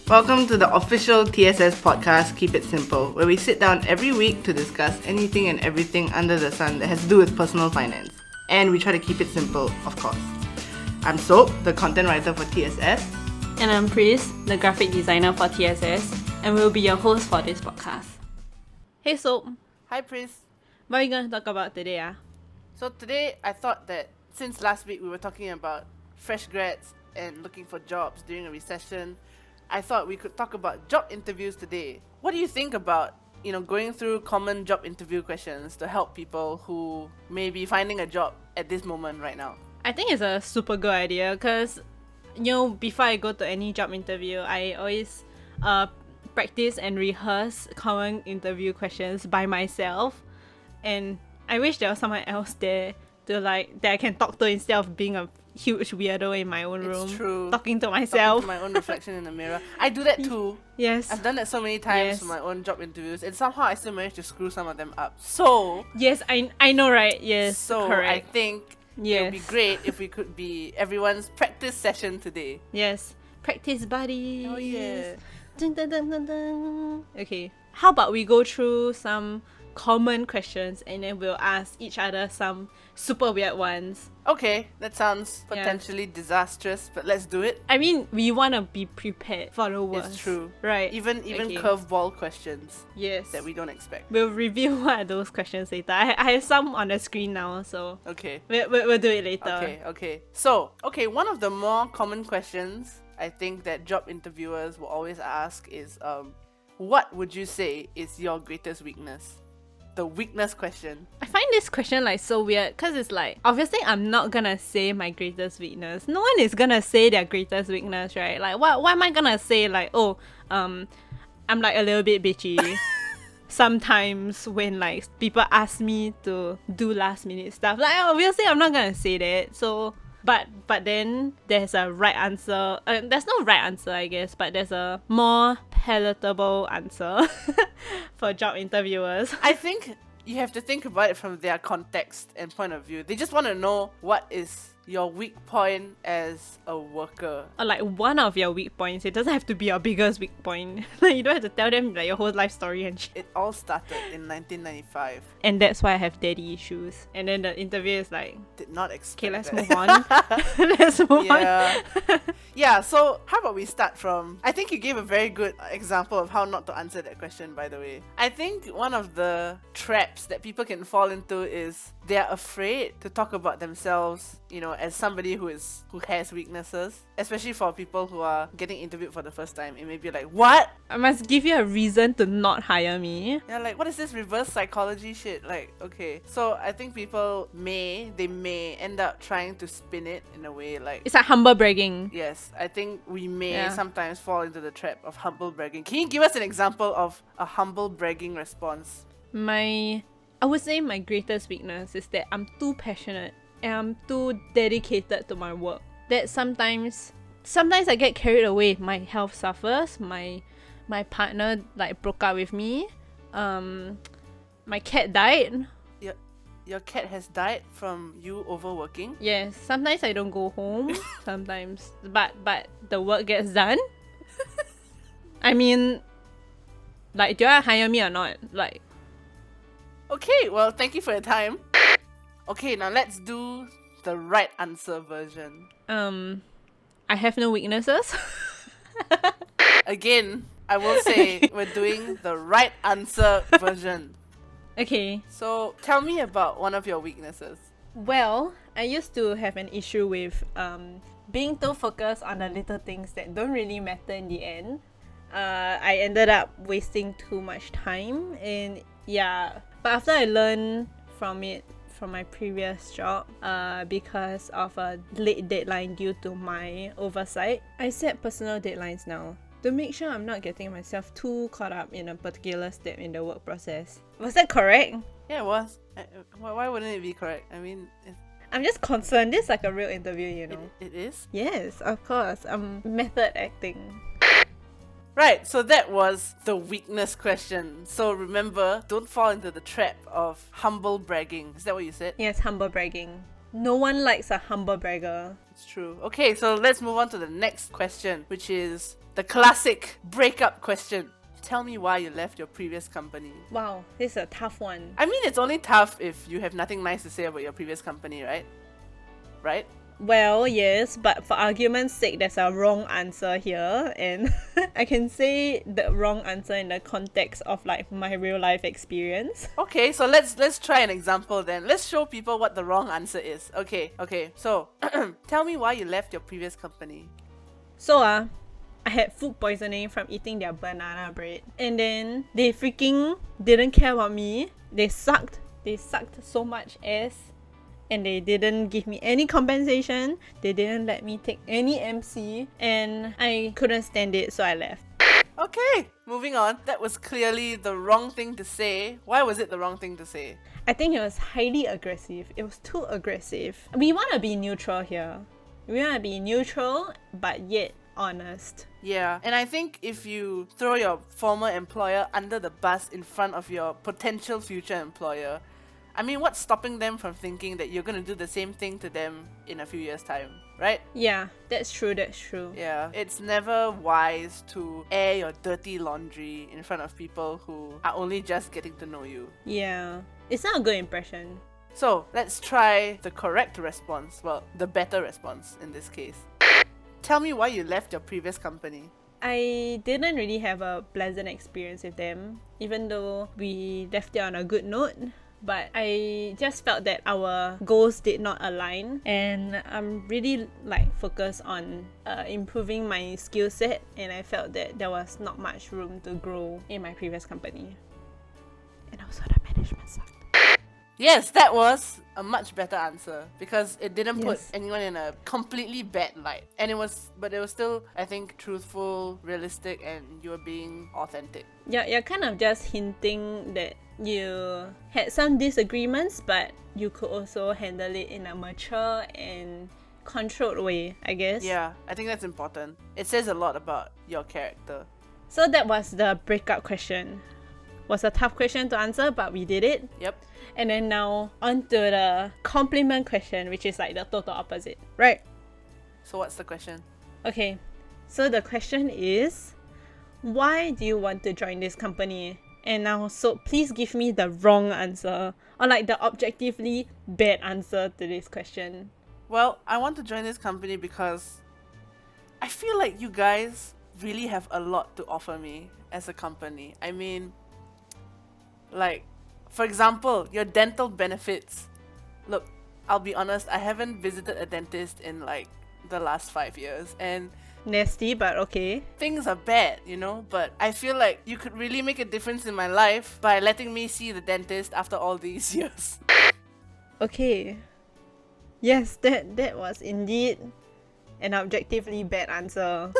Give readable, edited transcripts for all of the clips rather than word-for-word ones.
Welcome to the official TSS podcast, Keep It Simple, where we sit down every week to discuss anything and everything under the sun that has to do with personal finance. And we try to keep it simple, of course. I'm Sope, the content writer for TSS. And I'm Pris, the graphic designer for TSS, and we'll be your host for this podcast. Hey Sope, Hi Pris. what are you going to talk about today? So today I thought that since last week we were talking about fresh grads and looking for jobs during a recession, I thought we could talk about job interviews today. What do you think about, going through common job interview questions to help people who may be finding a job at this moment right now? I think it's a super good idea because, before I go to any job interview, I always practice and rehearse common interview questions by myself. And I wish there was someone else there that I can talk to instead of being a huge weirdo in my own room. It's true. Talking to myself. Talking to my own reflection in the mirror. I do that too. Yes. I've done that so many times Yes. for my own job interviews, and somehow I still managed to screw some of them up. So, Yes, I know, right? Yes, correct. I think it would be great if we could be everyone's practice session today. Yes. Practice buddies. Oh yeah. Dun, dun, dun, dun, dun. Okay. How about we go through some common questions and then we'll ask each other some super weird ones. Okay, that sounds potentially disastrous, but let's do it. I mean, we want to be prepared for the worst. It's true. Right. Even Okay. curveball questions Yes. that we don't expect. We'll review what are those questions later. I have some on the screen now, so Okay. we'll do it later. Okay. So, one of the more common questions I think that job interviewers will always ask is, what would you say is your greatest weakness? The weakness question. I find this question so weird because it's obviously I'm not gonna say my greatest weakness. No one is gonna say their greatest weakness, right? What am I gonna say? I'm a little bit bitchy. Sometimes when people ask me to do last minute stuff, obviously I'm not gonna say that. So but then there's a right answer. There's no right answer, I guess, but there's a more palatable answer for job interviewers. I think you have to think about it from their context and point of view. They just want to know what is your weak point as a worker. Or one of your weak points. It doesn't have to be your biggest weak point. You don't have to tell them your whole life story and shit. It all started in 1995. And that's why I have daddy issues. And then the interview is Did not expect okay, let's that. move on. Let's move Yeah. on. Yeah, so how about we start from... I think you gave a very good example of how not to answer that question, by the way. I think one of the traps that people can fall into is they're afraid to talk about themselves, as somebody who has weaknesses. Especially for people who are getting interviewed for the first time. It may be like, what? I must give you a reason to not hire me. Yeah, what is this reverse psychology shit? Okay. So I think people may end up trying to spin it in a way It's humble bragging. yes, I think we may sometimes fall into the trap of humble bragging. Can you give us an example of a humble bragging response? I would say my greatest weakness is that I'm too passionate and I'm too dedicated to my work. That sometimes I get carried away. My health suffers. My partner broke up with me. My cat died. Your cat has died from you overworking? Yes, sometimes I don't go home. Sometimes, but the work gets done. I mean, do you want to hire me or not? Okay, well, thank you for your time. Okay, now let's do the right answer version. I have no weaknesses. Again, I will say we're doing the right answer version. Okay. So tell me about one of your weaknesses. Well, I used to have an issue with being too focused on the little things that don't really matter in the end. I ended up wasting too much time, and but after I learned from my previous job, because of a late deadline due to my oversight, I set personal deadlines now to make sure I'm not getting myself too caught up in a particular step in the work process. Was that correct? Yeah, it was. Why wouldn't it be correct? I mean, I'm just concerned. This is a real interview, It is? Yes, of course. Method acting. Right, so that was the weakness question. So remember, don't fall into the trap of humble bragging. Is that what you said? Yes, humble bragging. No one likes a humble bragger. It's true. Okay, so let's move on to the next question, which is the classic breakup question. Tell me why you left your previous company. Wow, this is a tough one. I mean, it's only tough if you have nothing nice to say about your previous company, right? Right? Well, yes, but for argument's sake, there's a wrong answer here, and I can say the wrong answer in the context of like my real life experience. Okay, so let's try an example then. Let's show people what the wrong answer is. Okay. So, tell me why you left your previous company. So I had food poisoning from eating their banana bread, and then they freaking didn't care about me. They sucked so much ass. And they didn't give me any compensation. They didn't let me take any MC. And I couldn't stand it, so I left. Okay, moving on. That was clearly the wrong thing to say. Why was it the wrong thing to say? I think it was highly aggressive. It was too aggressive. We want to be neutral here. We want to be neutral, but yet honest. Yeah, and I think if you throw your former employer under the bus in front of your potential future employer, I mean, what's stopping them from thinking that you're going to do the same thing to them in a few years' time, right? Yeah, that's true. Yeah, it's never wise to air your dirty laundry in front of people who are only just getting to know you. Yeah, it's not a good impression. So, let's try the correct response. Well, the better response in this case. Tell me why you left your previous company. I didn't really have a pleasant experience with them, even though we left it on a good note. But I just felt that our goals did not align, and I'm really like focused on improving my skill set, and I felt that there was not much room to grow in my previous company. And also the management sucked. Yes, that was a much better answer because it didn't put Yes. anyone in a completely bad light. And it was still, I think, truthful, realistic, and you were being authentic. Yeah, you're kind of just hinting that you had some disagreements, but you could also handle it in a mature and controlled way, I guess. Yeah, I think that's important. It says a lot about your character. So that was the breakup question. Was a tough question to answer, but we did it. Yep. And then now on to the compliment question, which is like the total opposite, right? So what's the question? Okay, so the question is, why do you want to join this company? And now, so please give me the wrong answer, or like the objectively bad answer to this question. Well, I want to join this company because I feel like you guys really have a lot to offer me as a company. I mean, like, for example, your dental benefits. Look, I'll be honest, I haven't visited a dentist in like the last 5 years, and Nasty, but okay. things are bad, you know, but I feel like you could really make a difference in my life by letting me see the dentist after all these years. Okay. Yes, that was indeed an objectively bad answer.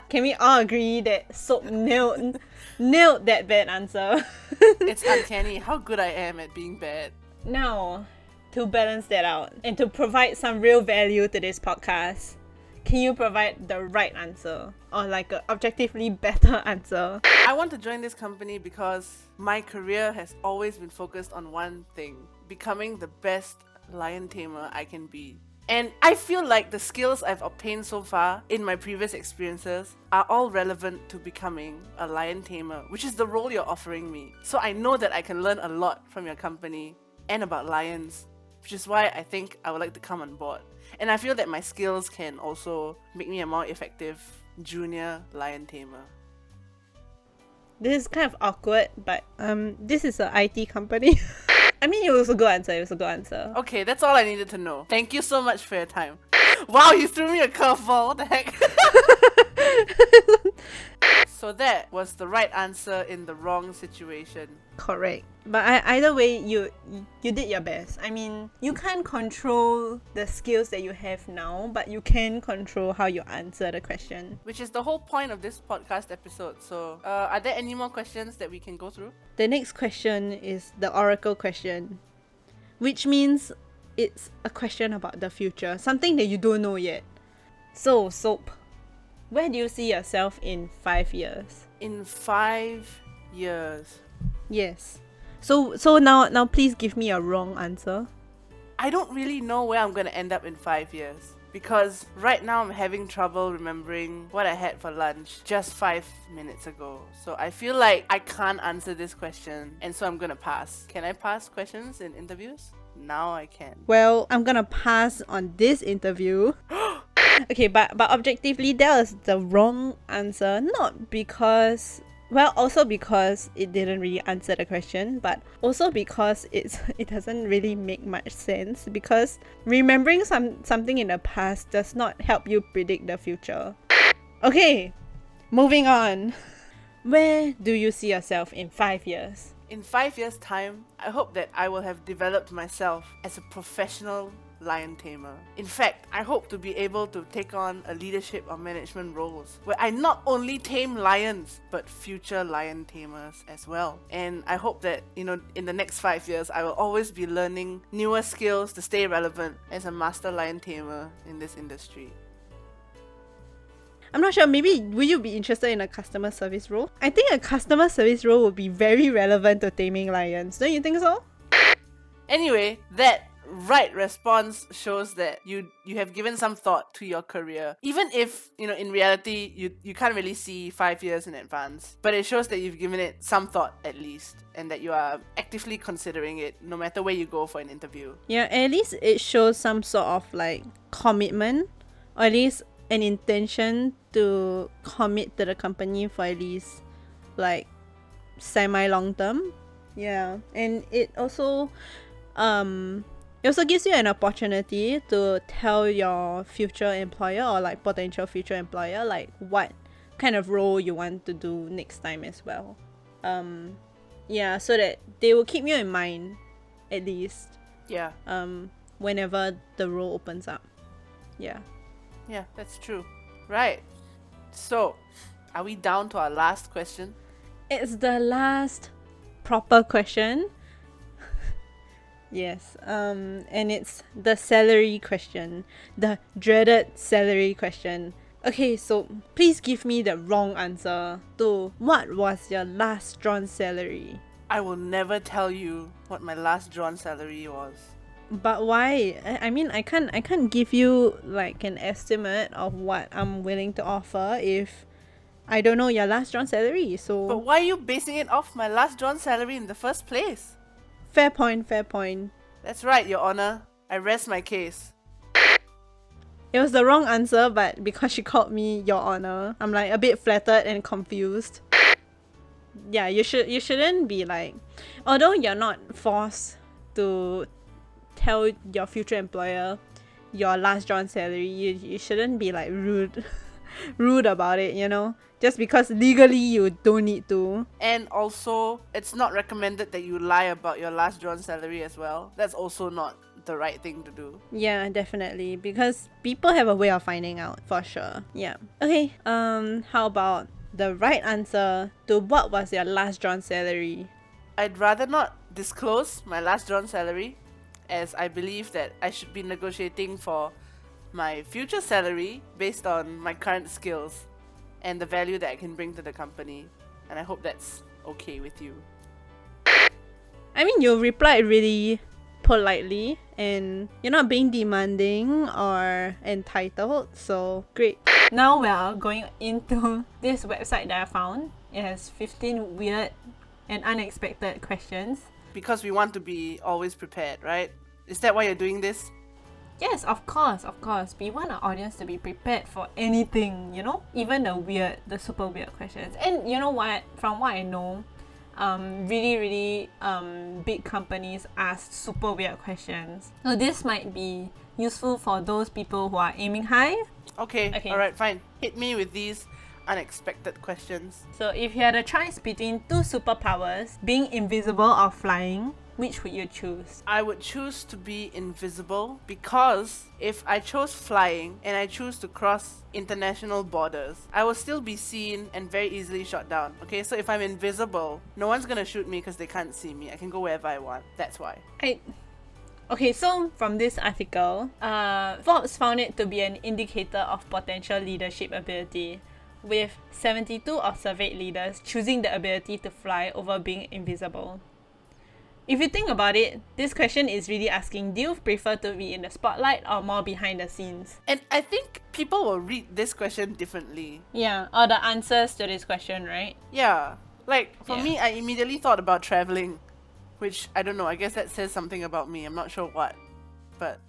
Can we all agree that Soap nailed that bad answer? It's uncanny how good I am at being bad. Now, to balance that out and to provide some real value to this podcast, can you provide the right answer or like an objectively better answer? I want to join this company because my career has always been focused on one thing: becoming the best lion tamer I can be. And I feel like the skills I've obtained so far in my previous experiences are all relevant to becoming a lion tamer, which is the role you're offering me. So I know that I can learn a lot from your company and about lions, which is why I think I would like to come on board. And I feel that my skills can also make me a more effective junior lion tamer. This is kind of awkward, but this is an IT company. I mean, it was a good answer. Okay, that's all I needed to know. Thank you so much for your time. Wow, you threw me a curveball. What the heck? So that was the right answer in the wrong situation. Correct. But either way, you did your best. I mean, you can't control the skills that you have now, but you can control how you answer the question. Which is the whole point of this podcast episode. So, are there any more questions that we can go through? The next question is the oracle question, which means it's a question about the future, something that you don't know yet. So, Soap, where do you see yourself in 5 years? In 5 years. Yes. So now please give me a wrong answer. I don't really know where I'm going to end up in 5 years. Because right now I'm having trouble remembering what I had for lunch just 5 minutes ago. So I feel like I can't answer this question, and so I'm gonna pass. Can I pass questions in interviews? Now I can. Well, I'm gonna pass on this interview. Okay, but objectively, that was the wrong answer. Not because, well, also because it didn't really answer the question, but also because it doesn't really make much sense, because remembering something in the past does not help you predict the future. Okay, moving on. Where do you see yourself in 5 years? In 5 years' time, I hope that I will have developed myself as a professional lion tamer. In fact, I hope to be able to take on a leadership or management roles where I not only tame lions, but future lion tamers as well. And I hope that, in the next 5 years, I will always be learning newer skills to stay relevant as a master lion tamer in this industry. I'm not sure, maybe will you be interested in a customer service role? I think a customer service role would be very relevant to taming lions. Don't you think so? Anyway, that right response shows that you have given some thought to your career. Even if, in reality, you can't really see 5 years in advance. But it shows that you've given it some thought at least, and that you are actively considering it no matter where you go for an interview. Yeah, at least it shows some sort of commitment, or at least an intention to commit to the company for at least semi long term. Yeah, and it also gives you an opportunity to tell your future employer or potential future employer what kind of role you want to do next time as well. Yeah, so that they will keep you in mind at least. Yeah. Whenever the role opens up. Yeah. Yeah, that's true. Right. So, are we down to our last question? It's the last proper question. Yes. And it's the salary question. The dreaded salary question. Okay, so please give me the wrong answer to what was your last drawn salary? I will never tell you what my last drawn salary was. But why? I mean, I can't give you an estimate of what I'm willing to offer if I don't know your last drawn salary. So. But why are you basing it off my last drawn salary in the first place? Fair point, fair point. That's right, Your Honor. I rest my case. It was the wrong answer, but because she called me Your Honor, I'm a bit flattered and confused. Yeah, you shouldn't be although you're not forced to tell your future employer your last drawn salary, you shouldn't be rude about it, just because legally you don't need to. And also, it's not recommended that you lie about your last drawn salary as well. That's also not the right thing to do. Yeah, definitely, because people have a way of finding out for sure. Yeah. Okay, how about the right answer to what was your last drawn salary? I'd rather not disclose my last drawn salary, as I believe that I should be negotiating for my future salary based on my current skills and the value that I can bring to the company. And I hope that's okay with you. I mean, you replied really politely and you're not being demanding or entitled, so great. Now we are going into this website that I found. It has 15 weird and unexpected questions. Because we want to be always prepared, right? Is that why you're doing this? Yes, of course. We want our audience to be prepared for anything, even the super weird questions. And you know what? From what I know, really big companies ask super weird questions. So this might be useful for those people who are aiming high. Okay. Alright, fine. Hit me with these unexpected questions. So if you had a choice between two superpowers, being invisible or flying, which would you choose? I would choose to be invisible because if I chose flying and I choose to cross international borders, I will still be seen and very easily shot down. Okay, so if I'm invisible, no one's gonna shoot me because they can't see me. I can go wherever I want. That's why. Okay, so from this article, Forbes found it to be an indicator of potential leadership ability, with 72 of surveyed leaders choosing the ability to fly over being invisible. If you think about it, this question is really asking, do you prefer to be in the spotlight or more behind the scenes? And I think people will read this question differently. Yeah, or the answers to this question, right? Yeah. Like, for Yeah. me, I immediately thought about traveling, which, I don't know, I guess that says something about me. I'm not sure what, but...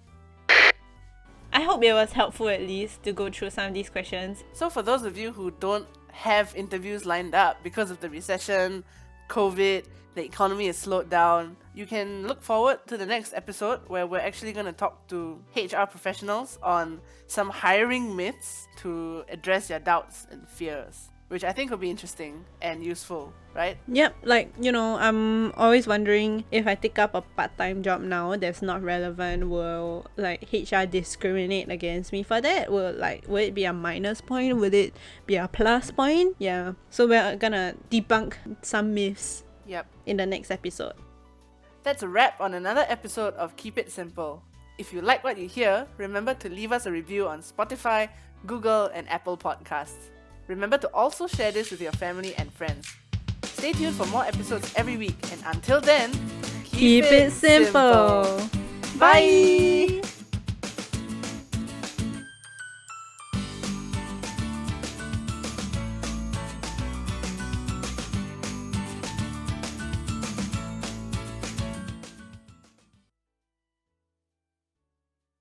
I hope it was helpful at least to go through some of these questions. So for those of you who don't have interviews lined up because of the recession, COVID, the economy is slowed down, you can look forward to the next episode where we're actually going to talk to HR professionals on some hiring myths to address your doubts and fears, which I think will be interesting and useful, right? Yep, like, I'm always wondering if I take up a part-time job now that's not relevant, will like HR discriminate against me for that? Will it be a minus point? Will it be a plus point? Yeah. So we're gonna debunk some myths Yep. in the next episode. That's a wrap on another episode of Keep It Simple. If you like what you hear, remember to leave us a review on Spotify, Google, and Apple Podcasts. Remember to also share this with your family and friends. Stay tuned for more episodes every week, and until then, Keep it simple. Bye!